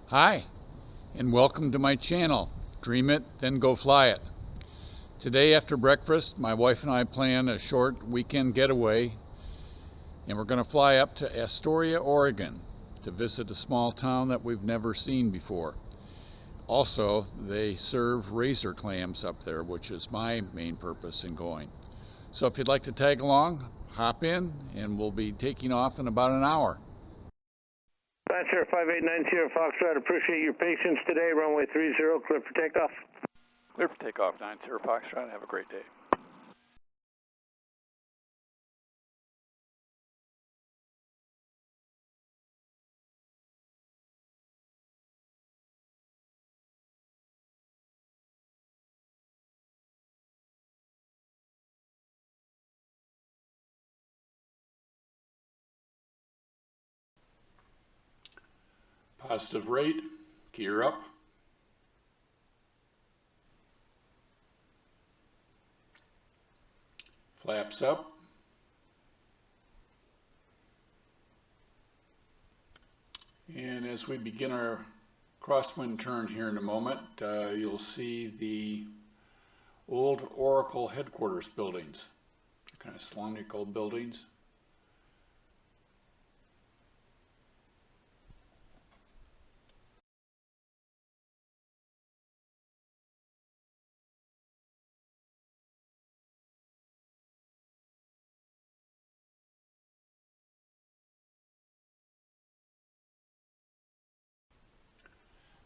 Hi, and welcome to my channel, Dream It, Then Go Fly It. Today after breakfast, my wife and I plan a short weekend getaway, and we're going to fly up to Astoria, Oregon to visit a small town that we've never seen before. Also, they serve razor clams up there, which is my main purpose in going. So if you'd like to tag along, hop in, and we'll be taking off in about an hour. 905-890 Foxtrot, appreciate your patience today. Runway 30, clear for takeoff. Clear for takeoff, 90 Foxtrot. Have a great day. Positive rate, gear up. Flaps up. And as we begin our crosswind turn here in a moment, you'll see the old Oracle headquarters buildings. Kind of cylindrical buildings.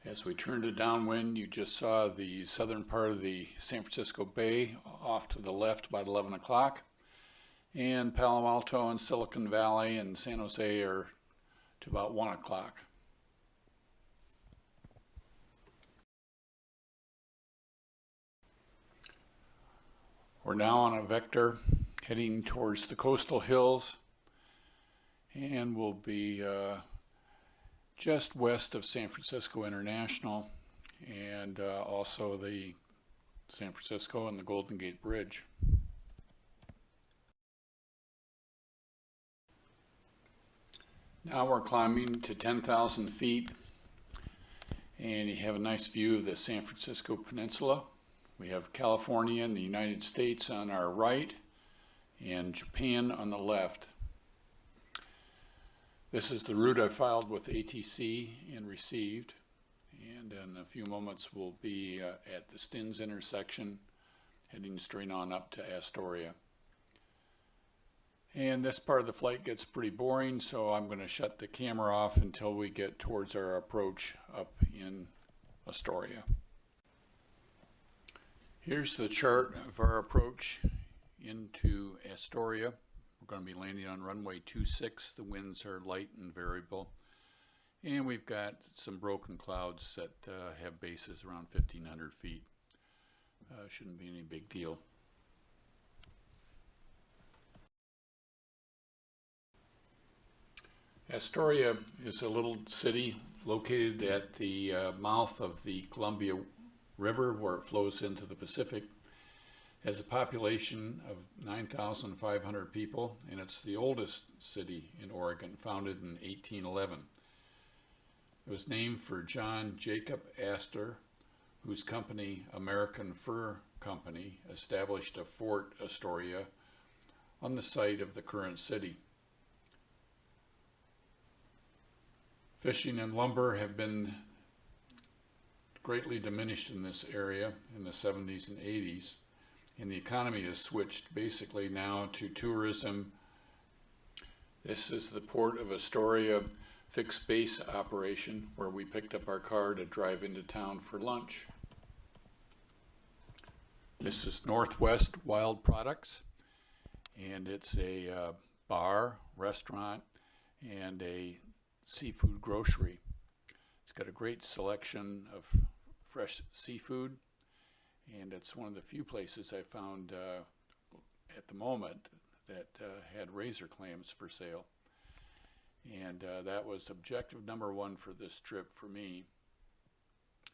As we turn to downwind, you just saw the southern part of the San Francisco Bay off to the left about 11 o'clock. And Palo Alto and Silicon Valley and San Jose are to about 1 o'clock. We're now on a vector heading towards the coastal hills, and we'll be just west of San Francisco International and also the San Francisco and the Golden Gate Bridge. Now we're climbing to 10,000 feet, and you have a nice view of the San Francisco Peninsula. We have California and the United States on our right and Japan on the left. This is the route I filed with ATC and received, and in a few moments we'll be at the Stins intersection heading straight on up to Astoria. And this part of the flight gets pretty boring, so I'm going to shut the camera off until we get towards our approach up in Astoria. Here's the chart of our approach into Astoria. We're going to be landing on runway 26. The winds are light and variable. And we've got some broken clouds that have bases around 1,500 feet. Shouldn't be any big deal. Astoria is a little city located at the mouth of the Columbia River, where it flows into the Pacific. It has a population of 9,500 people, and it's the oldest city in Oregon, founded in 1811. It was named for John Jacob Astor, whose company, American Fur Company, established a Fort Astoria on the site of the current city. Fishing and lumber have been greatly diminished in this area in the 70s and 80s, and the economy has switched basically now to tourism. This is the Port of Astoria fixed base operation, where we picked up our car to drive into town for lunch. This is Northwest Wild Products, and it's a bar, restaurant, and a seafood grocery. It's got a great selection of fresh seafood, and it's one of the few places I found at the moment that had razor clams for sale. And that was objective number one for this trip for me.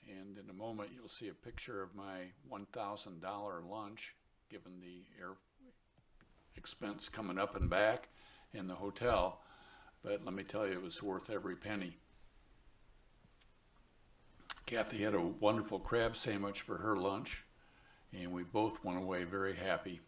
And in a moment you'll see a picture of my $1,000 lunch, given the air expense coming up and back in the hotel. But let me tell you, it was worth every penny. Kathy had a wonderful crab sandwich for her lunch, and we both went away very happy.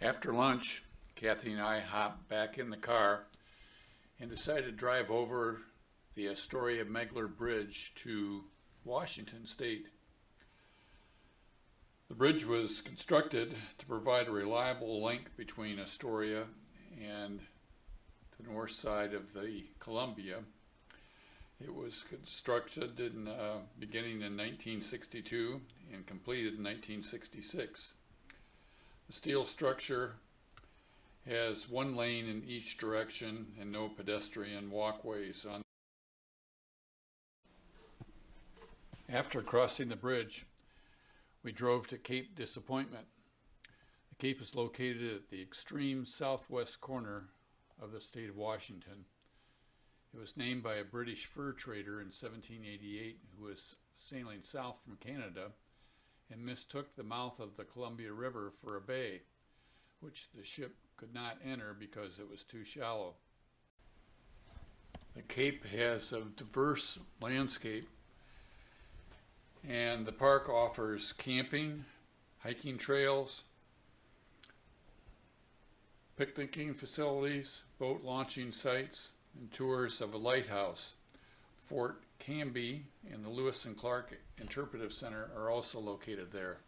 After lunch, Kathy and I hopped back in the car and decided to drive over the Astoria Megler Bridge to Washington State. The bridge was constructed to provide a reliable link between Astoria and the north side of the Columbia. It was constructed beginning in 1962 and completed in 1966. The steel structure has one lane in each direction and no pedestrian walkways on. After crossing the bridge, we drove to Cape Disappointment. The Cape is located at the extreme southwest corner of the state of Washington. It was named by a British fur trader in 1788 who was sailing south from Canada and mistook the mouth of the Columbia River for a bay, which the ship could not enter because it was too shallow. The Cape has a diverse landscape, and the park offers camping, hiking trails, picnicking facilities, boat launching sites, and tours of a lighthouse. Fort Canby and the Lewis and Clark Interpretive Center are also located there.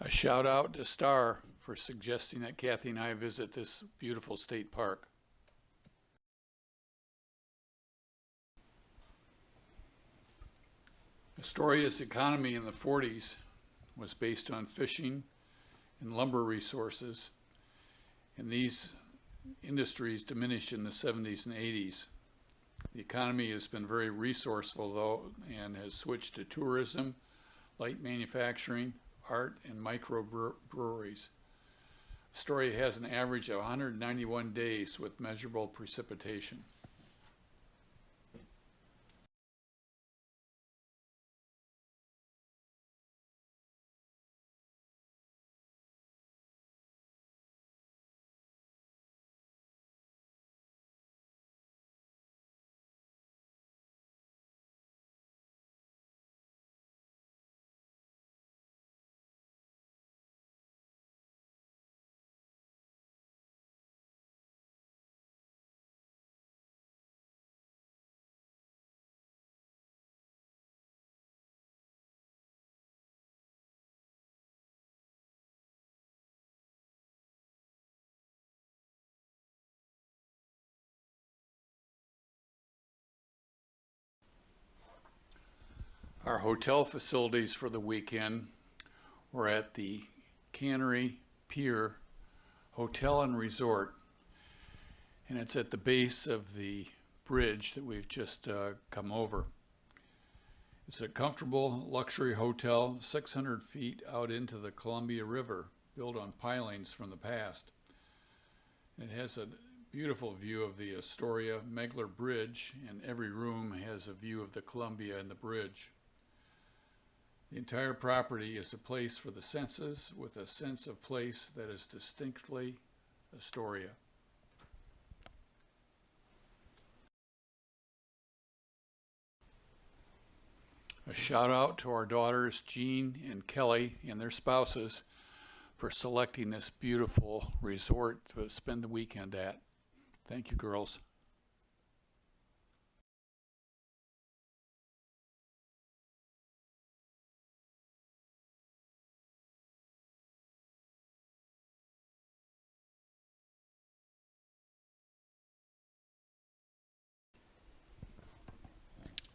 A shout out to Star for suggesting that Kathy and I visit this beautiful state park. Astoria's economy in the 40s was based on fishing and lumber resources, and these industries diminished in the 70s and 80s. The economy has been very resourceful, though, and has switched to tourism, light manufacturing, art, and microbreweries. Astoria has an average of 191 days with measurable precipitation. Our hotel facilities for the weekend were at the Cannery Pier Hotel and Resort, and it's at the base of the bridge that we've just come over. It's a comfortable luxury hotel 600 feet out into the Columbia River, built on pilings from the past. It has a beautiful view of the Astoria Megler Bridge, and every room has a view of the Columbia and the bridge. The entire property is a place for the senses, with a sense of place that is distinctly Astoria. A shout out to our daughters Jean and Kelly and their spouses for selecting this beautiful resort to spend the weekend at. Thank you, girls.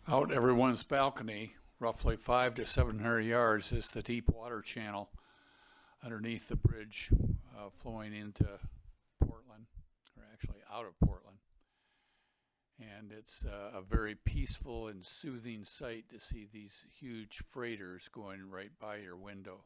Out everyone's balcony, roughly 500 to 700 yards, is the deep water channel underneath the bridge flowing into Portland, or actually out of Portland. And it's a very peaceful and soothing sight to see these huge freighters going right by your window.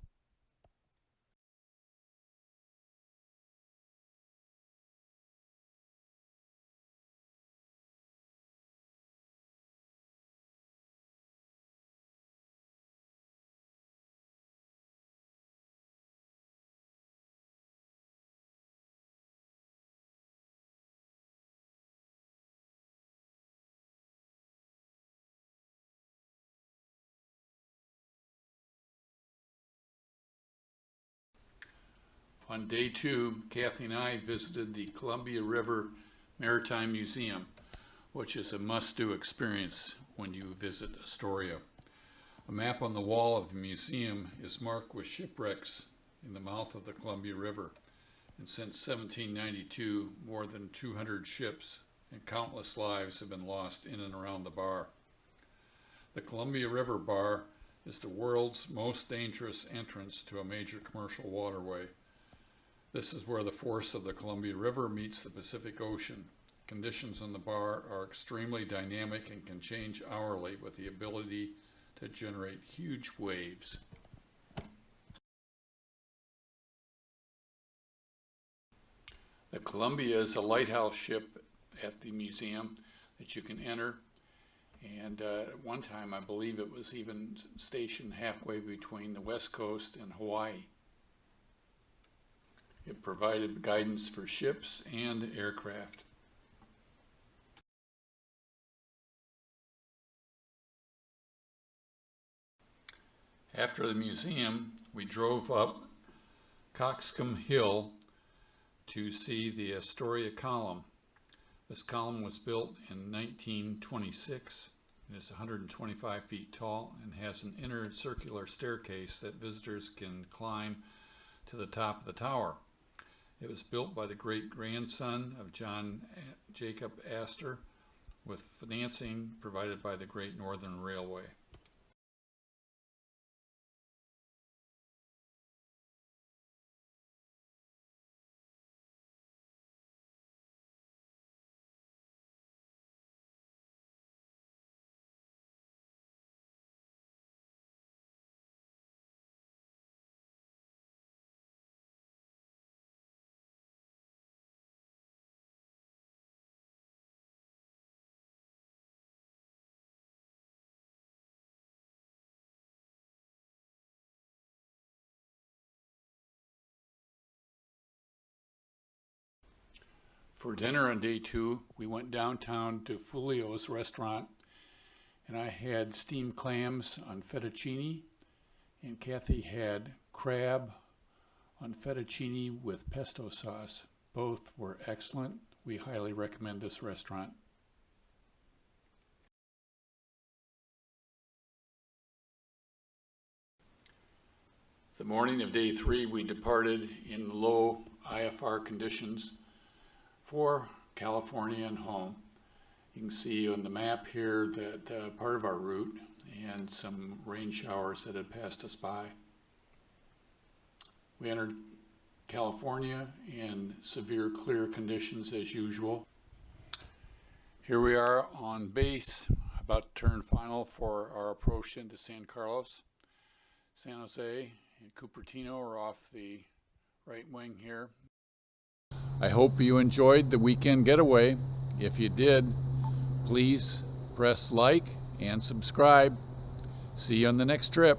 On day 2, Kathy and I visited the Columbia River Maritime Museum, which is a must-do experience when you visit Astoria. A map on the wall of the museum is marked with shipwrecks in the mouth of the Columbia River. And since 1792, more than 200 ships and countless lives have been lost in and around the bar. The Columbia River Bar is the world's most dangerous entrance to a major commercial waterway. This is where the force of the Columbia River meets the Pacific Ocean. Conditions on the bar are extremely dynamic and can change hourly with the ability to generate huge waves. The Columbia is a lighthouse ship at the museum that you can enter. And at one time, I believe it was even stationed halfway between the West Coast and Hawaii. It provided guidance for ships and aircraft. After the museum, we drove up Coxcomb Hill to see the Astoria column. This column was built in 1926. It is 125 feet tall and has an inner circular staircase that visitors can climb to the top of the tower. It was built by the great-grandson of John Jacob Astor with financing provided by the Great Northern Railway. For dinner on day 2, we went downtown to Fulio's restaurant, and I had steamed clams on fettuccine, and Kathy had crab on fettuccine with pesto sauce. Both were excellent. We highly recommend this restaurant. The morning of day 3, we departed in low IFR conditions for California and home. You can see on the map here that part of our route and some rain showers that had passed us by. We entered California in severe clear conditions as usual. Here we are on base, about to turn final for our approach into San Carlos. San Jose and Cupertino are off the right wing here. I hope you enjoyed the weekend getaway. If you did, please press like and subscribe. See you on the next trip.